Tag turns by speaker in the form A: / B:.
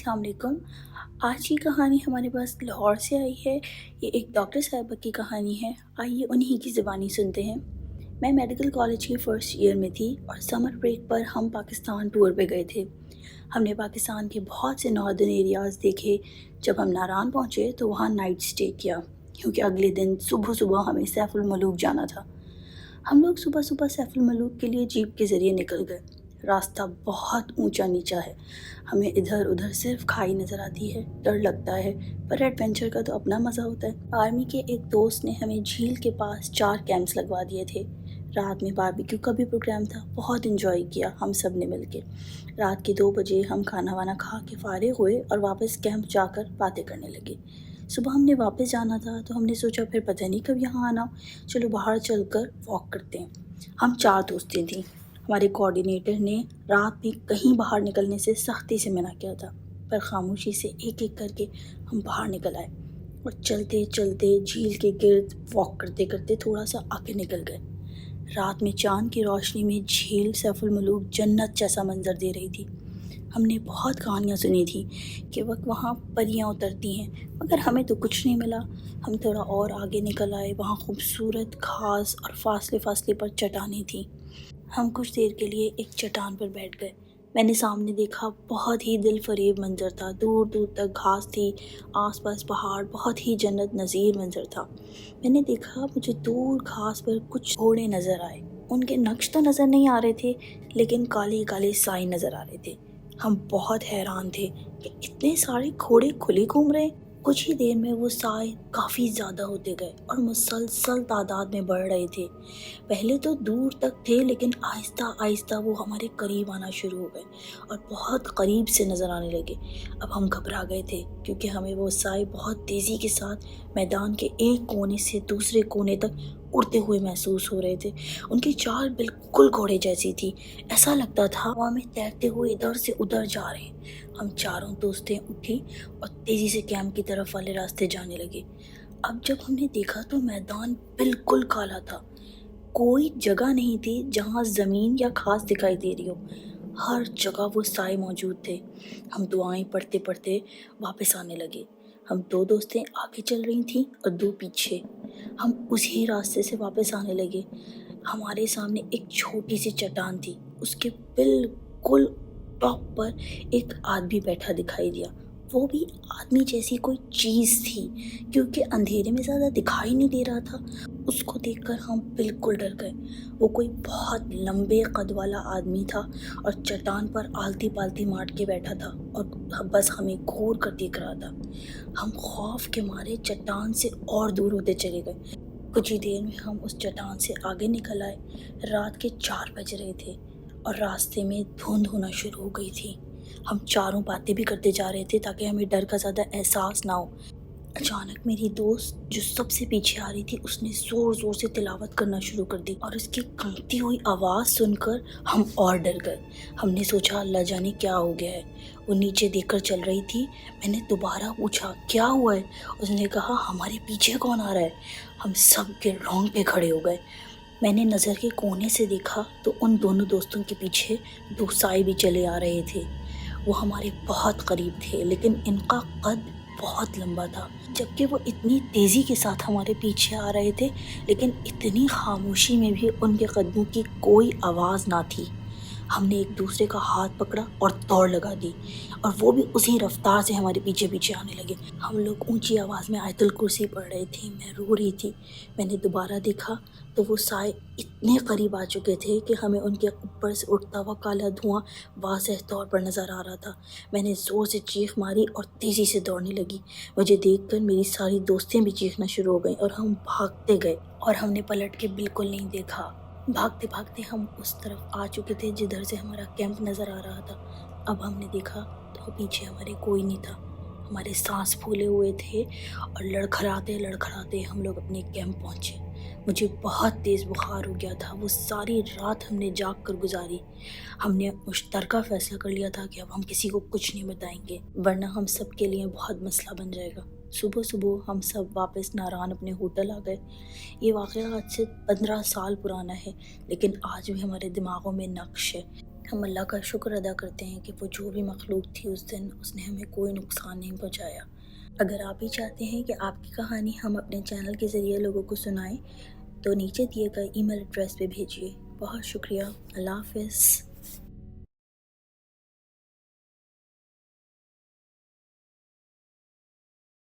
A: अस्सलाम वालेकुम। आज की कहानी हमारे पास लाहौर से आई है। ये एक डॉक्टर साहिबा की कहानी है। आइए उन्हीं की ज़बानी सुनते हैं। मैं मेडिकल कॉलेज के फर्स्ट ईयर में थी और समर ब्रेक पर हम पाकिस्तान टूर पे गए थे। हमने पाकिस्तान के बहुत से नॉर्दर्न एरियाज़ देखे। जब हम नारान पहुँचे तो वहाँ नाइट स्टे किया, क्योंकि अगले दिन सुबह सुबह हमें सैफुल मलूक जाना था। हम लोग सुबह सुबह सैफुल मलूक के लिए जीप के ज़रिए निकल गए। रास्ता बहुत ऊंचा नीचा है, हमें इधर उधर सिर्फ खाई नज़र आती है। डर लगता है, पर एडवेंचर का तो अपना मज़ा होता है। आर्मी के एक दोस्त ने हमें झील के पास 4 कैंप्स लगवा दिए थे। रात में बारबेक्यू का भी प्रोग्राम था। बहुत इन्जॉय किया हम सब ने मिलके। रात के 2 बजे हम खाना वाना खा के फारिग हुए और वापस कैंप जाकर बातें करने लगे। सुबह हमने वापस जाना था तो हमने सोचा फिर पता नहीं कब यहाँ आना, चलो बाहर चलकर वॉक करते हैं। हम 4 दोस्तें थीं। हमारे कोऑर्डिनेटर ने रात में कहीं बाहर निकलने से सख्ती से मना किया था, पर खामोशी से एक एक करके हम बाहर निकल आए और चलते चलते झील के गिर्द वॉक करते करते थोड़ा सा आगे निकल गए। रात में चांद की रोशनी में झील सैफुल मलूक जन्नत जैसा मंजर दे रही थी। हमने बहुत कहानियाँ सुनी थी कि वहाँ परियाँ उतरती हैं, मगर हमें तो कुछ नहीं मिला। हम थोड़ा और आगे निकल आए, वहाँ खूबसूरत घास और फासले फासले पर चट्टानें थीं। हम कुछ देर के लिए एक चट्टान पर बैठ गए। मैंने सामने देखा, बहुत ही दिल फरेब मंजर था। दूर दूर तक घास थी, आसपास पहाड़, बहुत ही जन्नत नज़ीर मंजर था। मैंने देखा, मुझे दूर घास पर कुछ घोड़े नज़र आए। उनके नक्श तो नज़र नहीं आ रहे थे, लेकिन काले काले साए नज़र आ रहे थे। हम बहुत हैरान थे कि इतने सारे घोड़े खुले घूम रहे। कुछ ही देर में वो साए काफ़ी ज़्यादा होते गए और मुसलसल तादाद में बढ़ रहे थे। पहले तो दूर तक थे, लेकिन आहिस्ता आहिस्ता वो हमारे करीब आना शुरू हो गए और बहुत करीब से नज़र आने लगे। अब हम घबरा गए थे, क्योंकि हमें वो साए बहुत तेज़ी के साथ मैदान के एक कोने से दूसरे कोने तक उड़ते हुए महसूस हो रहे थे। उनकी चाल बिल्कुल घोड़े जैसी थी। ऐसा लगता था हवा में तैरते हुए इधर से उधर जा रहे हैं। हम चारों दोस्तें उठी और तेज़ी से कैंप की तरफ वाले रास्ते जाने लगे। अब जब हमने देखा तो मैदान बिल्कुल काला था। कोई जगह नहीं थी जहाँ ज़मीन या घास दिखाई दे रही हो। हर जगह वो साए मौजूद थे। हम दुआएं पढ़ते पढ़ते वापस आने लगे। हम 2 दोस्तें आगे चल रही थीं और 2 पीछे। हम उसी रास्ते से वापस आने लगे। हमारे सामने एक छोटी सी चट्टान थी। उसके बिल्कुल टॉप पर एक आदमी बैठा दिखाई दिया। वो भी आदमी जैसी कोई चीज़ थी, क्योंकि अंधेरे में ज़्यादा दिखाई नहीं दे रहा था। उसको देखकर हम बिल्कुल डर गए। वो कोई बहुत लंबे कद वाला आदमी था और चट्टान पर आलती पालती मार के बैठा था और बस हमें घूर कर देख रहा था। हम खौफ के मारे चट्टान से और दूर होते चले गए। कुछ ही देर में हम उस चट्टान से आगे निकल आए। रात के 4 बज रहे थे और रास्ते में धुंध होना शुरू हो गई थी। हम चारों बातें भी करते जा रहे थे ताकि हमें डर का ज़्यादा एहसास ना हो। अचानक मेरी दोस्त जो सबसे पीछे आ रही थी, उसने ज़ोर ज़ोर से तिलावत करना शुरू कर दी और उसकी कांपती हुई आवाज़ सुनकर हम और डर गए। हमने सोचा अल्लाह जाने क्या हो गया है। वो नीचे देखकर चल रही थी। मैंने दोबारा पूछा क्या हुआ है। उसने कहा हमारे पीछे कौन आ रहा है। हम सब के रोंगटे खड़े हो गए। मैंने नज़र के कोने से देखा तो उन दोनों दोस्तों के पीछे 2 साए भी चले आ रहे थे। वो हमारे बहुत करीब थे, लेकिन इनका कद बहुत लंबा था। जबकि वो इतनी तेज़ी के साथ हमारे पीछे आ रहे थे, लेकिन इतनी खामोशी में भी उनके कदमों की कोई आवाज़ ना थी। हमने एक दूसरे का हाथ पकड़ा और दौड़ लगा दी, और वो भी उसी रफ्तार से हमारे पीछे पीछे आने लगे। हम लोग ऊंची आवाज़ में आयतुल कुर्सी पढ़ रहे थे। मैं रो रही थी। मैंने दोबारा देखा तो वो साए इतने करीब आ चुके थे कि हमें उनके ऊपर से उठता हुआ काला धुआं वाज़ेह तौर पर नज़र आ रहा था। मैंने ज़ोर से चीख मारी और तेज़ी से दौड़ने लगी। मुझे देखकर मेरी सारी दोस्तें भी चीखना शुरू हो गईं और हम भागते गए, और हमने पलट के बिल्कुल नहीं देखा। भागते भागते हम उस तरफ आ चुके थे जिधर से हमारा कैंप नज़र आ रहा था। अब हमने देखा तो पीछे हमारे कोई नहीं था। हमारे सांस फूले हुए थे और लड़खड़ाते लड़खड़ाते हम लोग अपने कैंप पहुँचे। मुझे बहुत तेज़ बुखार हो गया था। वो सारी रात हमने जाग कर गुजारी। हमने मुश्तरका फ़ैसला कर लिया था कि अब हम किसी को कुछ नहीं बताएंगे, वरना हम सब के लिए बहुत मसला बन जाएगा। सुबह सुबह हम सब वापस नारान अपने होटल आ गए। ये वाक़या आज से 15 साल पुराना है, लेकिन आज भी हमारे दिमागों में नक्श है। ہم اللہ کا شکر ادا کرتے ہیں کہ وہ جو بھی مخلوق تھی اس دن اس نے ہمیں کوئی نقصان نہیں پہنچایا۔ اگر آپ بھی چاہتے ہیں کہ آپ کی کہانی ہم اپنے چینل کے ذریعے لوگوں کو سنائیں تو نیچے دیے گئے ای میل ایڈریس پہ بھیجیے۔ بہت شکریہ۔ اللہ حافظ۔